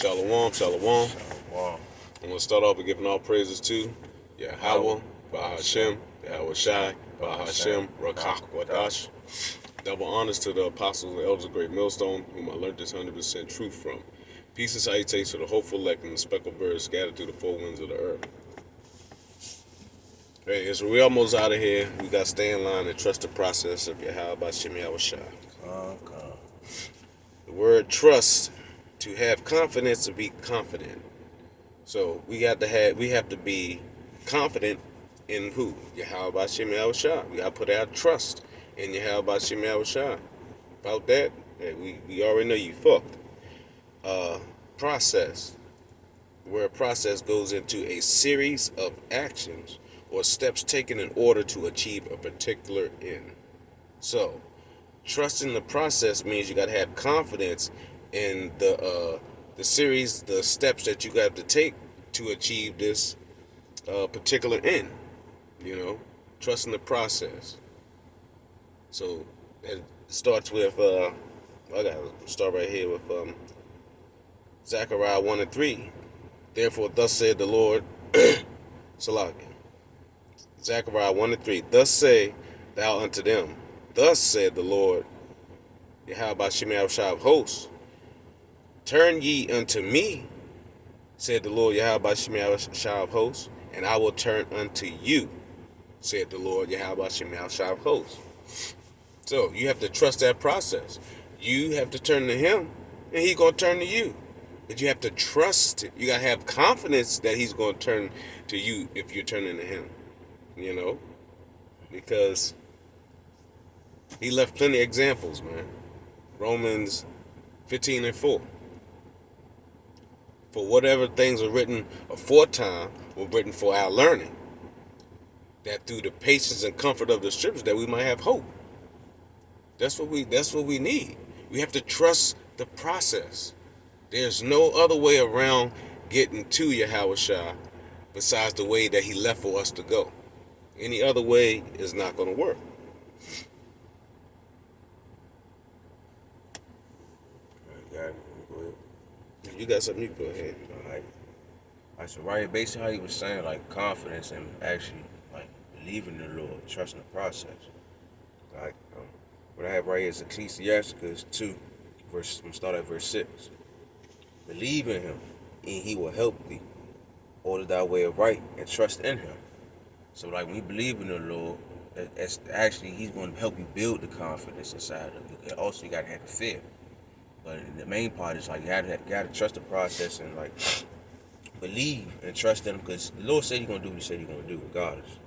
Shalom, shalom. Wow. I'm going to start off with giving all praises to Yahweh, Bahashem, Yahweh Shai, Bahashem, Rakach, Wadash. Double honors to the apostles and elders of Great Millstone, whom I learned this 100% truth from. Peace and salutations to the hopeful elect and the speckled birds scattered through the four winds of the earth. Hey, so we almost out of here. We got to stay in line and trust the process of Yahweh Bahashem, Yahweh Shai. The word trust, to have confidence, to be confident. So we have to be confident in who? Yahweh Bashem Yahweh Shai. We gotta put our trust in Yahweh Bashem Yahweh Shai. About that, we already know you fucked. Process. Where a process goes into a series of actions or steps taken in order to achieve a particular end. So, trusting the process means you gotta have confidence in the series, the steps that you got to take to achieve this particular end. You know, trusting the process. So it starts with I gotta start right here with Zechariah 1:3. Therefore, thus said the Lord, Salakia. Zechariah 1:3. Thus say thou unto them, thus said the Lord, Yahweh Shemel Shai of hosts, turn ye unto me, said the Lord Yahweh Shemel Shai of hosts, and I will turn unto you, said the Lord Yahweh Shemel Shai of hosts. So you have to trust that process. You have to turn to him, and he's going to turn to you. But you have to trust it. You got to have confidence that he's going to turn to you if you're turning to him. You know? Because he left plenty of examples, man. Romans 15:4. For whatever things were written aforetime were written for our learning, that through the patience and comfort of the scriptures that we might have hope. That's what we need. We have to trust the process. There's no other way around getting to Yahweh Shai besides the way that he left for us to go. Any other way is not going to work. You got something, you go ahead. So right, basically how he was saying, like, confidence and actually, like, believing in the Lord, trusting the process. Like, what I have right here is Ecclesiasticus 2, I'm going to start at verse 6. Believe in him, and he will help thee. Order thy way of right, and trust in him. So, like, when you believe in the Lord, it's actually, he's going to help you build the confidence inside of you. And also, you got to have the fear. But the main part is, like, you got to trust the process and, like, believe and trust in him, because the Lord said he's going to do what he said he's going to do regardless.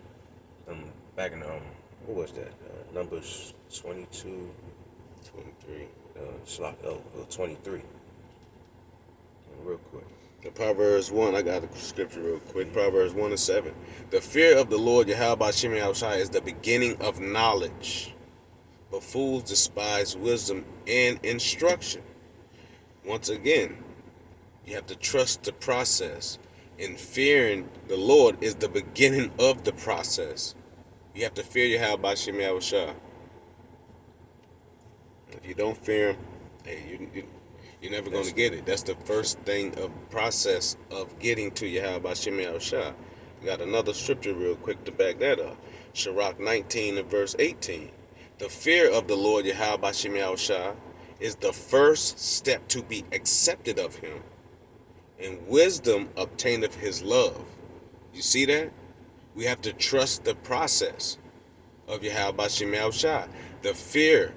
Back in, what was that? Numbers 22, 23. 23. Real quick. The Proverbs 1, I got the scripture real quick. Proverbs 1:7. The fear of the Lord Yahweh Shem Shai is the beginning of knowledge, but fools despise wisdom and instruction. Once again, you have to trust the process, and fearing the Lord is the beginning of the process. You have to fear Yahweh Shem Shai. If you don't fear him, hey, you're never going to get it. That's the first thing of process of getting to Yahweh Shem Shai. You got another scripture real quick to back that up. Sirach 19 and verse 18. The fear of the Lord Yahweh Shem Shai is the first step to be accepted of him, and wisdom obtaineth his love. You see that? We have to trust the process of Yahweh Shem Shai. The fear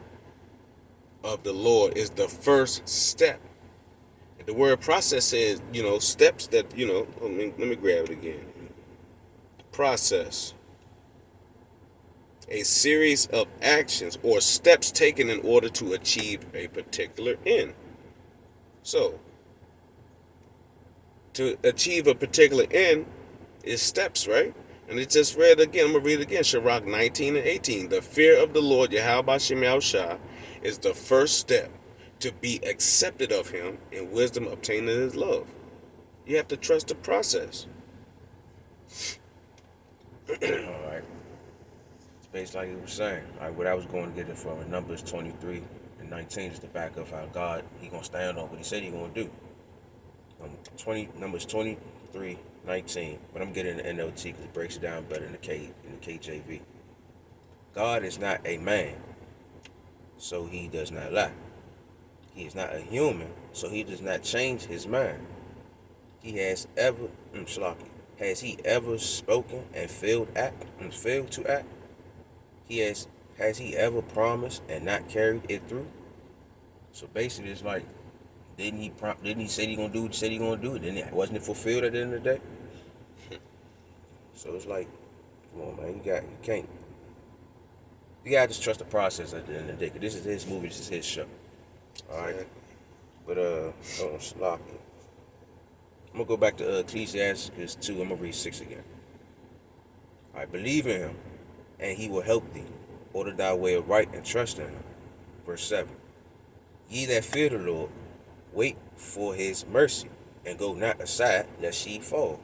of the Lord is the first step. And the word process says, steps that, let me grab it again. Process. A series of actions or steps taken in order to achieve a particular end. So, to achieve a particular end is steps, right? And it just read again. I'm going to read it again. Sirach 19 and 18. The fear of the Lord, Yahweh Shem Shai, is the first step to be accepted of him, and wisdom obtained his love. You have to trust the process. All right. It's based like he was saying. Like what I was going to get it from in Numbers 23 and 19 is the back of how God, he going to stand on what he said he going to do. Numbers 23:19. But I'm getting the NLT because it breaks it down better in the KJV. God is not a man, so he does not lie. He is not a human, so he does not change his mind. He has ever, has he ever spoken and failed to act? Has he ever promised and not carried it through? So basically, it's like, didn't he say he gonna do what he said he gonna do? Then wasn't it fulfilled at the end of the day? So it's like, come on, man, you gotta just trust the process at the end of the day. Cause this is his movie, this is his show. All right, but Slocky. I'm gonna go back to Ecclesiastes 2. I'm gonna read 6 again. All right, believe in him, and he will help thee. Order thy way of right and trust in him. Verse 7. Ye that fear the Lord, wait for his mercy, and go not aside lest ye fall.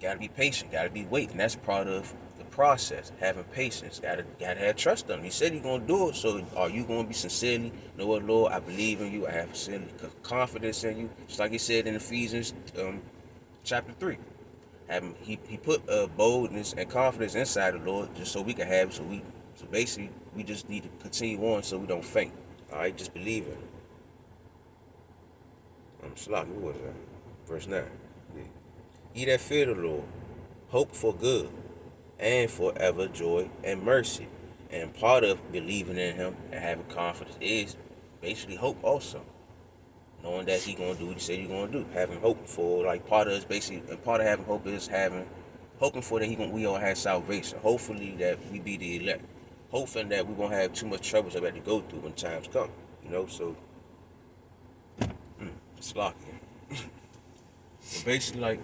Gotta be patient, gotta be waiting. That's part of the process, having patience. Gotta have trust in him. He said he's gonna do it, so are you gonna be sincerely, know what, Lord, I believe in you, I have confidence in you. Just like he said in Ephesians chapter 3. He put boldness and confidence inside the Lord just so we can have it, so basically we just need to continue on so we don't faint. Alright, just believe in it. Slocky, what was that? Verse 9. Ye that fear the Lord, hope for good, and forever joy and mercy. And part of believing in him and having confidence is basically hope also. Knowing that he gonna do what he said he gonna do. Having hope for, like, part of us basically, and part of having hope is hoping for that we all have salvation. Hopefully that we be the elect. Hoping that we won't have too much troubles that we have to go through when times come. So it's lucky. But basically, like,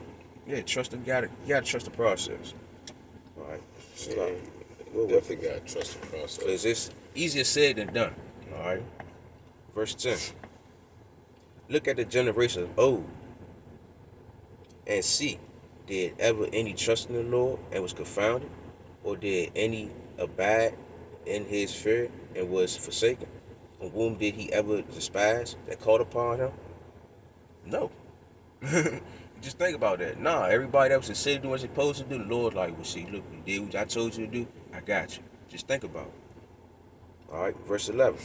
yeah, trust him. You gotta trust the process. All right, Definitely gotta trust the process. Because it's easier said than done. All right. Verse 10. Look at the generation of old, and see, did ever any trust in the Lord and was confounded, or did any abide in his fear and was forsaken? And whom did he ever despise that called upon him? No. Just think about that. Nah, everybody that was considered doing what they're supposed to do, the Lord, like, well, see, look, you did what I told you to do, I got you. Just think about it. All right, verse 11.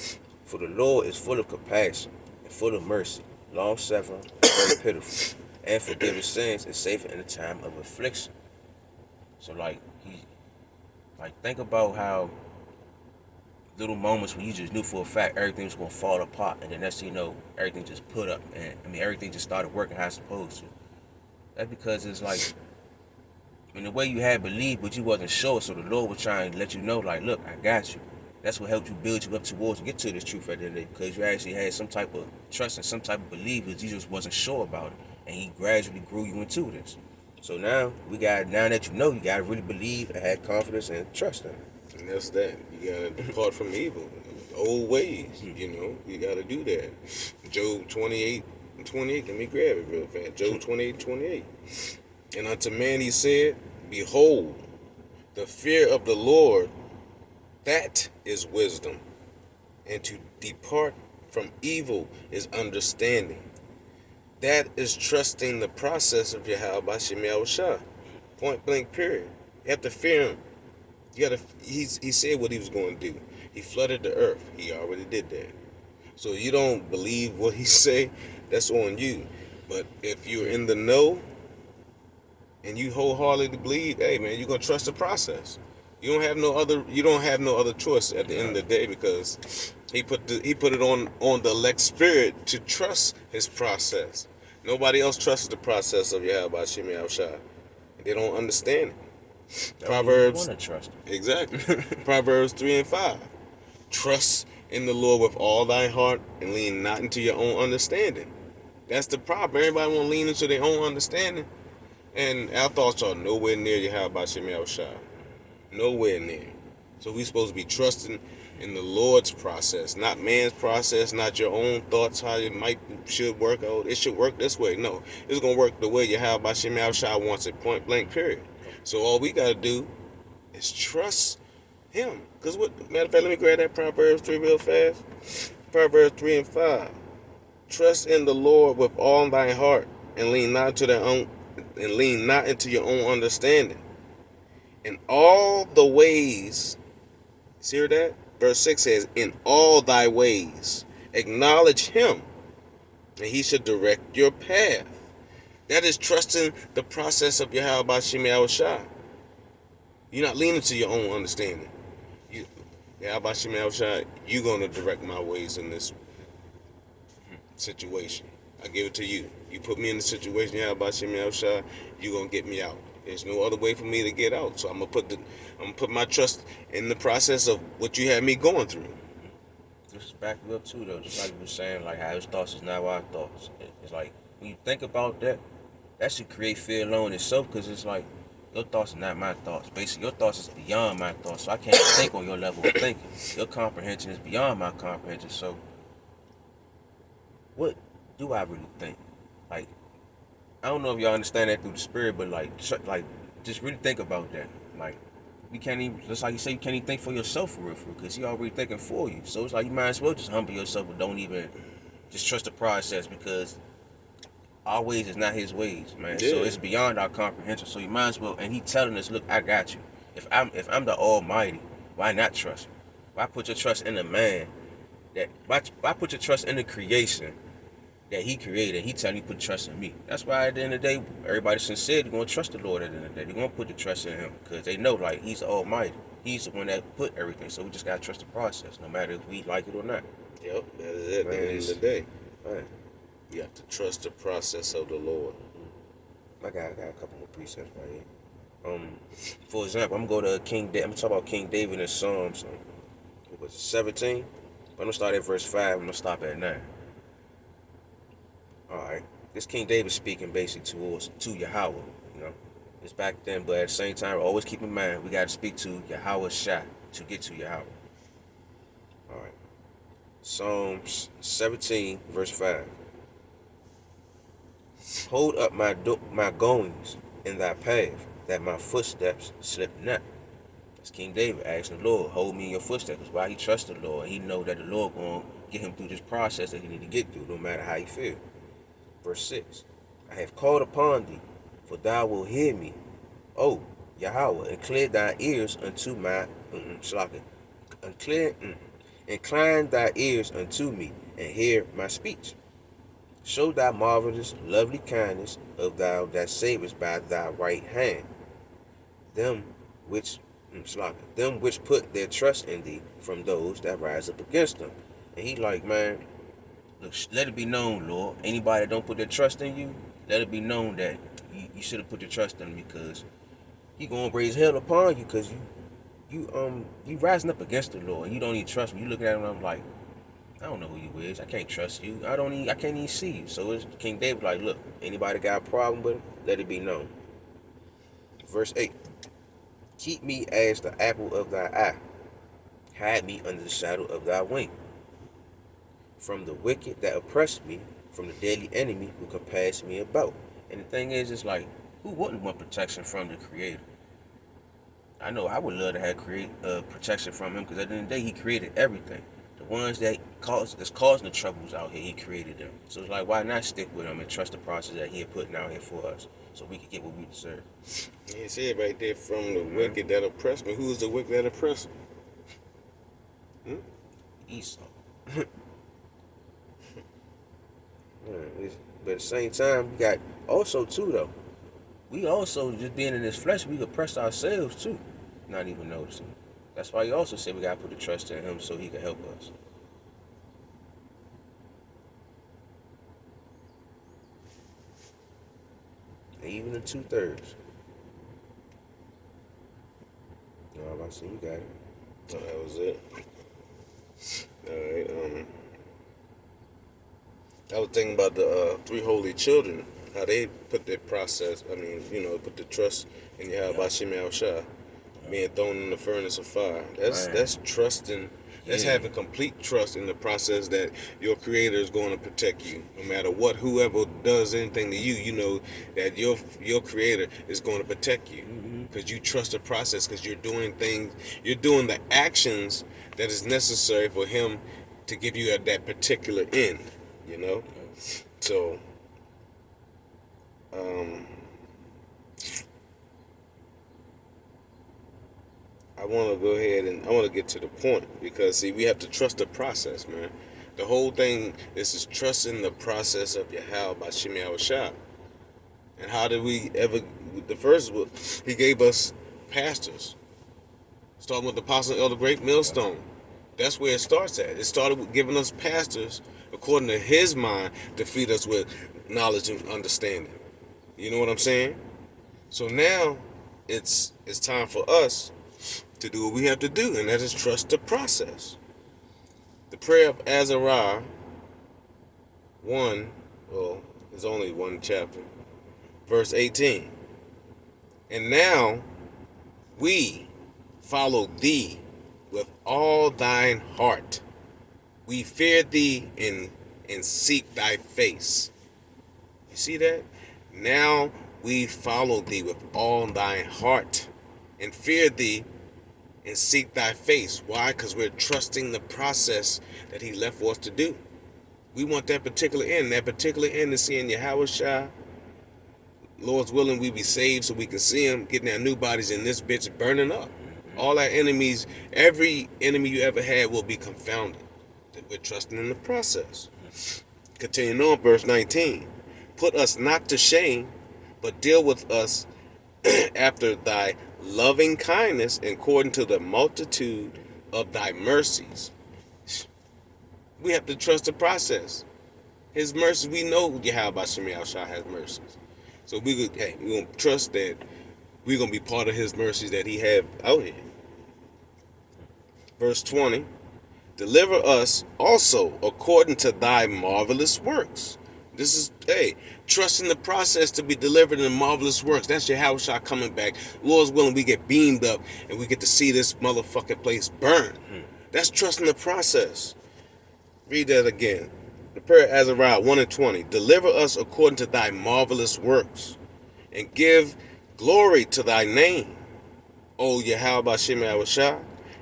For the Lord is full of compassion and full of mercy, long-suffering, very pitiful, and forgiveth sins and safe in the time of affliction. So, think about how little moments when you just knew for a fact everything was going to fall apart, and then next thing you know, everything just put up, and everything just started working how it's supposed to. That's because it's like, in the way you had believed, but you wasn't sure, so the Lord was trying to let you know, like, look, I got you. That's what helped you build you up towards to get to this truth at the end of the day, because you actually had some type of trust and some type of belief, but you just wasn't sure about it, and he gradually grew you into this. So now that you know, you gotta really believe and have confidence and trust in it. And that's that. You gotta depart from evil, old ways. You gotta do that. Job 28:28. Let me grab it real fast. Job 28:28. And unto man he said, behold, the fear of the Lord, that is wisdom, and to depart from evil is understanding. That is trusting the process of Yahweh B'Shem Yahushua. Point blank, period. You have to fear him. He said what he was going to do. He flooded the earth. He already did that. So you don't believe what he say, that's on you. But if you're in the know and you wholeheartedly believe, hey man, you're gonna trust the process. You don't have no other choice at the end of the day, because he put it on the elect spirit to trust his process. Nobody else trusts the process of Yahweh B'Shem Yahushua. They don't understand it. Proverbs. Want to trust him. Exactly. Proverbs 3:5. Trust in the Lord with all thy heart and lean not into your own understanding. That's the problem. Everybody want to lean into their own understanding, and our thoughts are nowhere near Yahweh B'Shem Yahushua. Nowhere near. So we supposed to be trusting in the Lord's process, not man's process, not your own thoughts, how it should work. Oh, it should work this way. No, it's going to work the way Yahweh B'Shem Yahushua wants it, point blank, period. So all we got to do is trust him. Because matter of fact, let me grab that Proverbs 3 real fast. Proverbs 3:5. Trust in the Lord with all thy heart, and lean not into your own understanding. In all the ways, see that? Verse 6 says, in all thy ways, acknowledge him, and he should direct your path. That is trusting the process of Yahweh Shem Shai. You're not leaning to your own understanding. Yahweh Shem Shai, you're going to direct my ways in this situation. I give it to you. You put me in the situation, Yahweh Shem Shai, you're going to get me out. There's no other way for me to get out. So I'm gonna put my trust in the process of what you had me going through. Just back you up too though, just like you were saying, like how his thoughts is not our thoughts. It's like when you think about that, that should create fear alone itself, because it's like your thoughts are not my thoughts. Basically, your thoughts is beyond my thoughts, so I can't think on your level of thinking. Your comprehension is beyond my comprehension. So, what do I really think? Like, I don't know if y'all understand that through the spirit, but like just really think about that. Like, you can't even, just like you say, you can't even think for yourself for real, because he already thinking for you. So it's like you might as well just humble yourself and don't even just trust the process, because our ways is not his ways, man. Yeah. So it's beyond our comprehension. So you might as well, and he telling us, look, I got you. If I'm the Almighty, why not trust him? Why put your trust in the man why put your trust in the creation that he created? He telling you put trust in me. That's why at the end of the day, everybody sincerely gonna trust the Lord at the end of the day. They're gonna put the trust in him, because they know like he's the Almighty. He's the one that put everything. So we just gotta trust the process, no matter if we like it or not. Yep, that is it. At the end of the day, Man. you have to trust the process of the Lord. I got a couple more precepts right here. For example, I'm gonna go to King David. I'm gonna talk about King David in Psalms. What was it, 17? I'm gonna start at verse 5. I'm gonna stop at 9. All right. This King David speaking basically to Yahweh. You know, it's back then, but at the same time, always keep in mind we gotta speak to Yahweh Shai to get to Yahweh. All right. Psalms 17, verse 5. Hold up my goings in thy path, that my footsteps slip not. That's King David asking the Lord, hold me in your footsteps. That's why he trusts the Lord. He know that the Lord going to get him through this process that he need to get through, no matter how he feel. Verse 6. I have called upon thee, for thou wilt hear me. O Yahweh, incline thy ears unto my incline thy ears unto me, and hear my speech. Show thy marvelous, lovely kindness of thou that savest by thy right hand. Them which put their trust in thee from those that rise up against them. And he like, man, look, let it be known, Lord. Anybody that don't put their trust in you, let it be known that you should have put your trust in him, because he gonna raise hell upon you, because you rising up against the Lord. You don't even trust me. You looking at him, I'm like, I don't know who you is. I can't trust you. I can't even see you. So it's King David like, look, anybody got a problem with him, let it be known. Verse 8. Keep me as the apple of thy eye. Hide me under the shadow of thy wing. From the wicked that oppress me, from the deadly enemy who compass me about. And the thing is, it's like, who wouldn't want protection from the Creator? I know I would love to have protection from him, because at the end of the day, he created everything. The ones that's causing the troubles out here, he created them. So it's like, why not stick with him and trust the process that he had put out here for us, so we can get what we deserve. He said right there, from the wicked that oppress me. Who is the wicked that oppress me? Esau. But at the same time, we got also too though. We also, just being in this flesh, we oppress ourselves too, not even noticing. That's why he also said we gotta put the trust in him so he can help us. And even in 2/3. No, I see you got it. So that was it. Alright, I was thinking about the three holy children, how they put their process, put the trust in Yahweh Shem Shai, being thrown in the furnace of fire. That's trusting, that's having complete trust in the process that your Creator is going to protect you. No matter what, whoever does anything to you, you know that your Creator is going to protect you. Because you trust the process, because you're doing the actions that is necessary for him to give you that particular end. you know. So, um, I want to go ahead and I want to get to the point because see, we have to trust the process, man. The whole thing is trusting the process of Yahweh by Shemi Shah. And how did we ever? The first, he gave us pastors, starting with the Apostle Elder Great Millstone. That's where it starts at. It started with giving us pastors according to his mind to feed us with knowledge and understanding. You know what I'm saying? So now it's time for us to do what we have to do, and that is trust the process. The prayer of Azariah 1, well, there's only one chapter, verse 18. And now we follow thee with all thine heart. We fear thee and seek thy face. You see that? Now we follow thee with all thine heart and fear thee and seek thy face. Why? Because we're trusting the process that he left for us to do. We want that particular end. That particular end is seeing Yahweh Shah. Lord's willing, we be saved so we can see him, getting our new bodies in this bitch burning up. All our enemies, every enemy you ever had will be confounded. That we're trusting in the process. Continuing on, verse 19. Put us not to shame, but deal with us after thy loving kindness according to the multitude of thy mercies. We have to trust the process. His mercy, we know Yahweh Shemi Shah has mercies. So we're going to trust that we're going to be part of his mercies that he have out here. Verse 20. Deliver us also according to thy marvelous works. This is, trusting the process to be delivered in the marvelous works. That's Yahweh Shah coming back. Lord's willing, we get beamed up and we get to see this motherfucking place burn. That's trusting the process. Read that again. The prayer of Azariah 1 and 20. Deliver us according to thy marvelous works and give glory to thy name, O Yahweh Shemi Shah,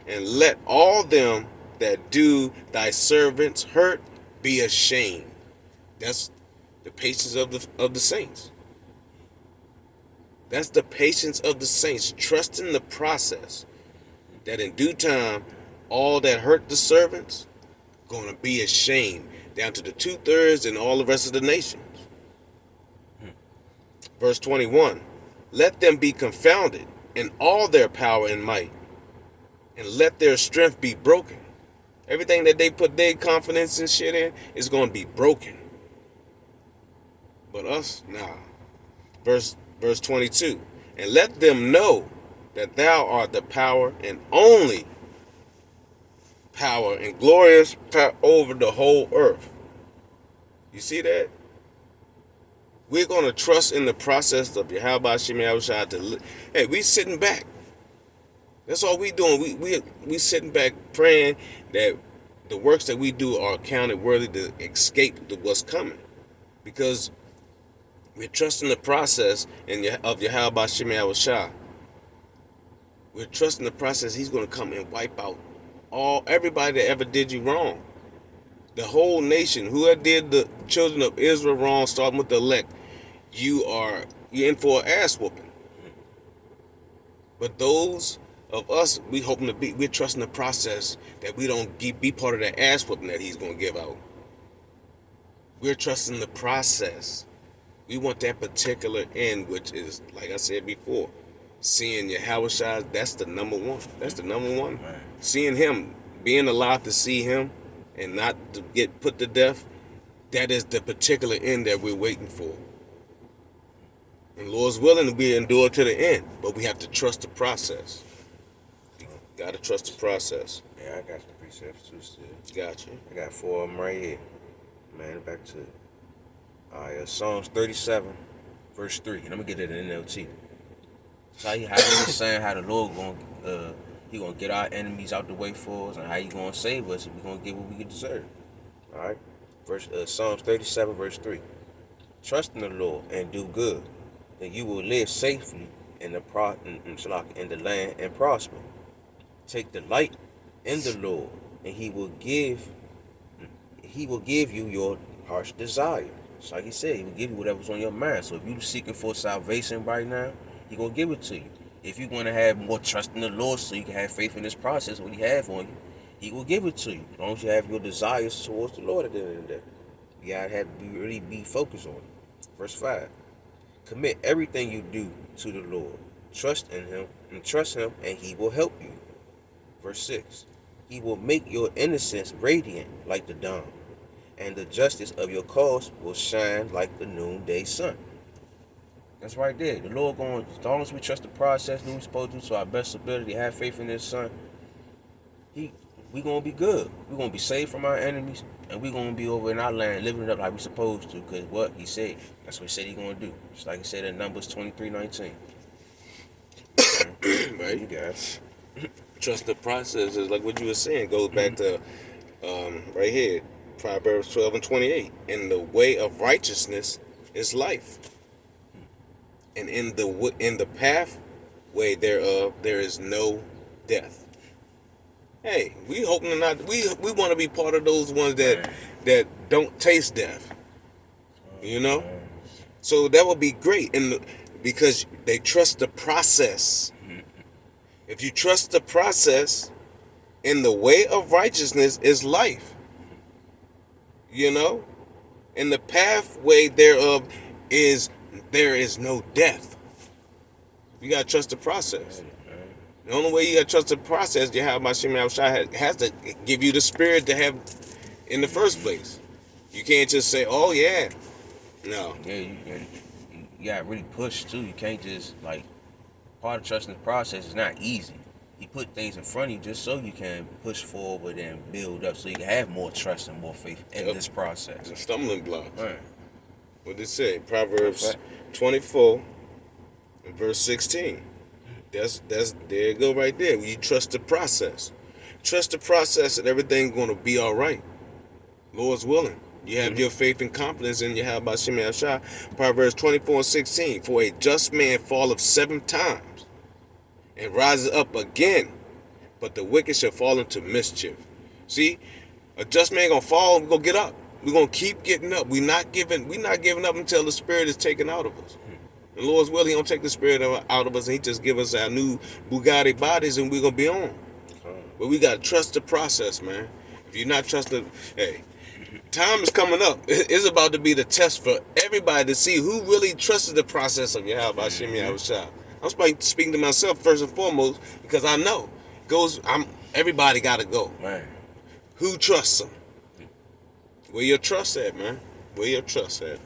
and let all them that do thy servants hurt be ashamed. That's the patience of the saints. That's the patience of the saints, trusting the process that in due time, all that hurt the servants going to be ashamed, down to the 2/3 and all the rest of the nations. Verse 21, let them be confounded in all their power and might, and let their strength be broken. Everything that they put their confidence and shit in is going to be broken. But us, nah. Verse 22, and let them know that thou art the power and only power and glorious power over the whole earth. You see that? We're going to trust in the process of Yahweh Shemi Shah to, we sitting back. That's all we doing. We sitting back praying that the works that we do are counted worthy to escape what's coming. Because we're trusting the process of Yahweh Shemi Shah. We're trusting the process. He's going to come and wipe out everybody that ever did you wrong. The whole nation, whoever did the children of Israel wrong, starting with the elect, you're in for an ass whooping. But those of us, we're trusting the process that we don't be part of that ass whooping that he's going to give out. We're trusting the process. We want that particular end, which is, like I said before, seeing Yahweh Shah, that's the number one. That's the number one. Right. Seeing him, being allowed to see him and not to get put to death, that is the particular end that we're waiting for. And Lord's willing, we endure to the end, but we have to trust the process. You got to trust the process. Yeah, I got some precepts too still. Got you. I got 4 of them right here. Man, back to it. All right, Psalms 37, verse 3. And I'm going to get it in NLT. So how he was saying how the Lord he gonna get our enemies out the way for us, and how he gonna save us if we gonna get what we deserve. All right, Psalms 37, verse 3. Trust in the Lord and do good, then you will live safely in the land and prosper. Take delight in the Lord, and He will give you heart's desire. Just like he said, he will give you whatever's on your mind. So if you're seeking for salvation right now, he gonna give it to you. If you want to have more trust in the Lord so you can have faith in this process, what he have on you, he will give it to you. As long as you have your desires towards the Lord at the end of the day. You gotta have to really be focused on it. Verse 5. Commit everything you do to the Lord. Trust in him and he will help you. Verse 6. He will make your innocence radiant like the dawn, and the justice of your cause will shine like the noonday sun. That's right there. The Lord going, as long as we trust the process, do what we're supposed to do to our best ability, have faith in his son, we gonna be good. We're gonna be saved from our enemies, and we're gonna be over in our land living it up like we're supposed to, because what he said, that's what he said he's gonna do. Just like he said in Numbers 23:19. Right. You guys. Trust the process is like what you were saying. Goes back to right here, Proverbs 12:28. In the way of righteousness is life, and in the pathway thereof there is no death. Hey, we hoping to not. We want to be part of those ones that don't taste death. You know, so that would be great, and because they trust the process. If you trust the process, in the way of righteousness is life. You know, in the pathway thereof there is no death. You gotta trust the process. The only way you gotta trust the process, Yahweh has to give you the spirit to have in the first place. You can't just say, "Oh yeah," no. Yeah, you gotta really push too. You can't just part of trusting the process is not easy. He put things in front of you just so you can push forward and build up, so you can have more trust and more faith in this process. It's a stumbling block. Right. What did it say? Proverbs 24 and verse 16. That's there you go right there. When you trust the process. Trust the process and everything's gonna be all right. Lord's willing. You have your faith and confidence in Yahweh Shem Yahshua. Proverbs 24:16. For a just man falleth 7 times and rises up again, but the wicked shall fall into mischief. See, a just man gonna fall, we're gonna get up. We're gonna keep getting up. We're not giving up until the spirit is taken out of us. The Lord's will, he don't take the spirit out of us, and he just give us our new Bugatti bodies and we're gonna be on. But we gotta trust the process, man. If you're not trusting, hey, time is coming up. It's about to be the test for everybody to see who really trusted the process of Yahweh Shem Yahushua. I'm speaking to myself first and foremost because I know everybody got to go. Man. Who trusts him? Where your trust at, man? Where your trust at?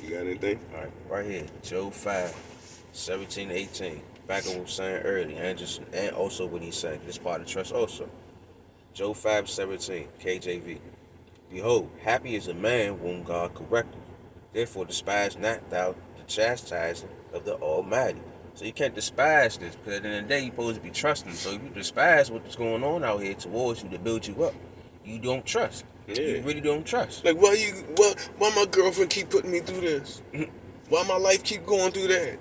You got anything? All right, right here, Job 5:17-18. Back on what I was saying earlier, and also what he said. This part of trust also. Job 5:17, KJV. Behold, happy is a man whom God correcteth. Therefore despise not thou the chastising of the Almighty. So you can't despise this, because at the end of the day, you're supposed to be trusting. So if you despise what's going on out here towards you to build you up, you don't trust. Yeah. You really don't trust. Like, why my girlfriend keep putting me through this? Why my life keep going through that?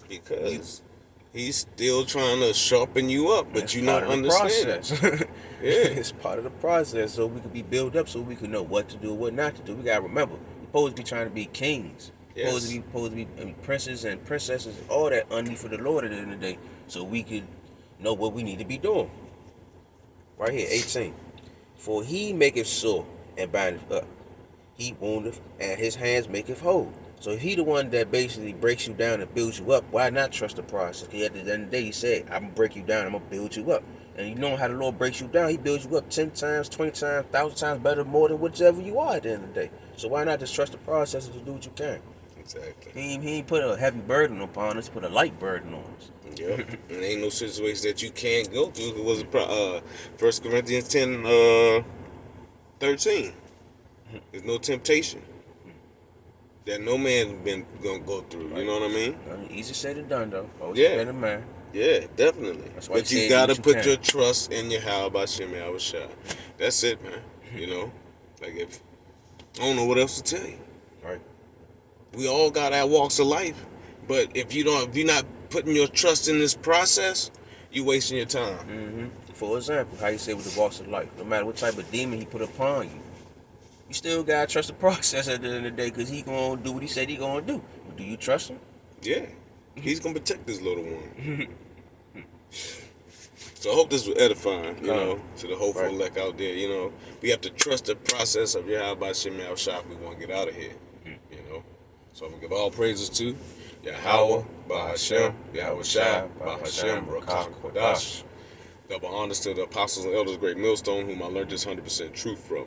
Because he's still trying to sharpen you up, but you're not understanding. Yeah. It's part of the process, so we could be built up, so we can know what to do, what not to do. We gotta remember, we're supposed to be trying to be kings. Yes. Supposed to be princes and princesses, all that underneath for the Lord at the end of the day, so we can know what we need to be doing. Right here, 18. For he maketh sore and bindeth up. He woundeth and his hands maketh whole. So if he the one that basically breaks you down and builds you up, why not trust the process? Because at the end of the day, he said, I'm going to break you down, I'm going to build you up. And you know how the Lord breaks you down. He builds you up 10 times, 20 times, 1,000 times better, more than whichever you are at the end of the day. So why not just trust the process and just do what you can? Exactly. He ain't put a heavy burden upon us, put a light burden on us. Yeah. And ain't no situation that you can't go through. It was 1 Corinthians 10, 13. There's no temptation that no man been gonna go through. You know what I mean? Easy said and done, though. Always Yeah. been a man. Yeah, definitely. That's why But you you said gotta what you put can. your trust in Yahweh Shem Yahushua. That's it, man. You know, like if I don't know what else to tell you. Right. We all got our walks of life, but if you're not putting your trust in this process, you wasting your time. For example, how you say with the walks of life, no matter what type of demon he put upon you, You still gotta trust the process at the end of the day, because he gonna do what he said he gonna do. But do you trust him? Yeah. He's gonna protect this little one. So I hope this was edifying, to the hopeful Right. elect out there. We have to trust the process of Yahweh Shem Shah. We want to get out of here. So I'm gonna give all praises to Yahweh, Bahashem, Yahweh Shai, Bahashem, Rakah Kodash. Double honors to the apostles and elders, great millstone, whom I learned this 100% truth from.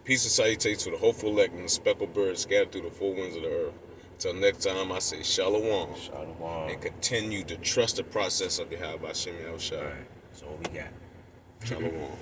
Peace and salutations to the hopeful elect and the speckled birds scattered through the four winds of the earth. Till next time, I say shalom. Shalom. And continue to trust the process of Yahweh Shem Shai. All right. That's all we got. Shalom.